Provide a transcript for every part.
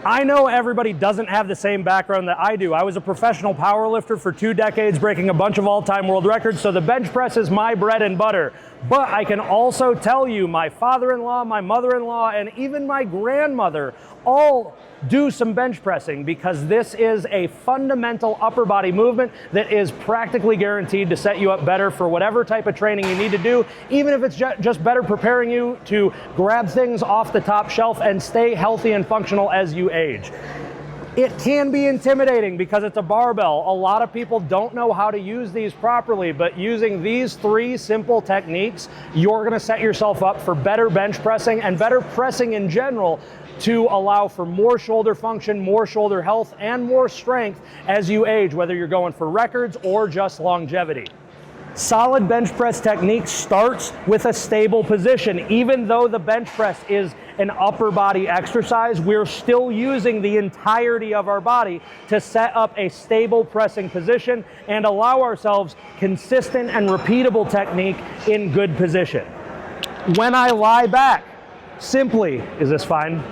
I know everybody doesn't have the same background that I do. I was a professional powerlifter for 2 decades, breaking a bunch of all-time world records, so the bench press is my bread and butter. But I can also tell you, my father-in-law, my mother-in-law, and even my grandmother all do some bench pressing, because this is a fundamental upper body movement that is practically guaranteed to set you up better for whatever type of training you need to do, even if it's just better preparing you to grab things off the top shelf and stay healthy and functional as you age. It can be intimidating because it's a barbell. A lot of people don't know how to use these properly, but using these 3 simple techniques, you're gonna set yourself up for better bench pressing and better pressing in general, to allow for more shoulder function, more shoulder health, and more strength as you age, whether you're going for records or just longevity. Solid bench press technique starts with a stable position. Even though the bench press is an upper body exercise, we're still using the entirety of our body to set up a stable pressing position and allow ourselves consistent and repeatable technique in good position. When I lie back, simply, is this fine?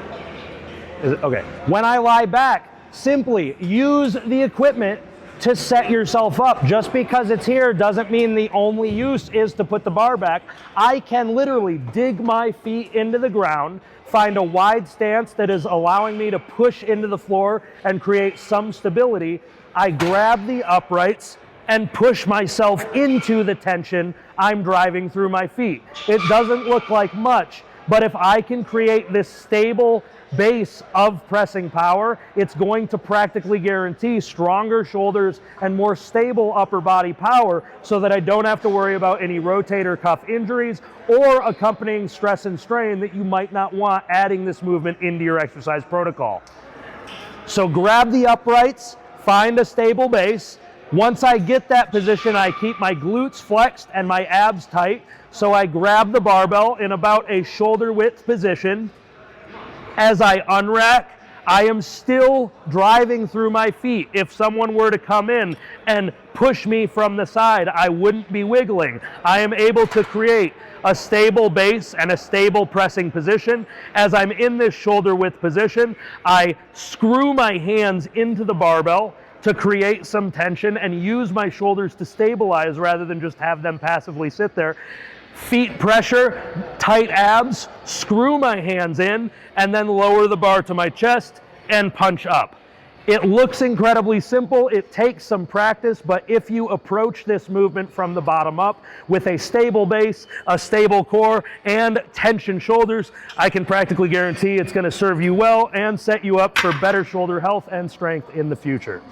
Okay. When I lie back, simply use the equipment to set yourself up. Just because it's here doesn't mean the only use is to put the bar back. I can literally dig my feet into the ground, find a wide stance that is allowing me to push into the floor and create some stability. I grab the uprights and push myself into the tension I'm driving through my feet. It doesn't look like much, but if I can create this stable base of pressing power, it's going to practically guarantee stronger shoulders and more stable upper body power, so that I don't have to worry about any rotator cuff injuries or accompanying stress and strain that you might not want adding this movement into your exercise protocol. So grab the uprights, find a stable base. Once I get that position, I keep my glutes flexed and my abs tight. So I grab the barbell in about a shoulder width position. As I unrack, I am still driving through my feet. If someone were to come in and push me from the side, I wouldn't be wiggling. I am able to create a stable base and a stable pressing position. As I'm in this shoulder width position, I screw my hands into the barbell to create some tension and use my shoulders to stabilize rather than just have them passively sit there. Feet pressure, tight abs, screw my hands in, and then lower the bar to my chest and punch up. It looks incredibly simple. It takes some practice, but if you approach this movement from the bottom up with a stable base, a stable core, and tension shoulders, I can practically guarantee it's going to serve you well and set you up for better shoulder health and strength in the future.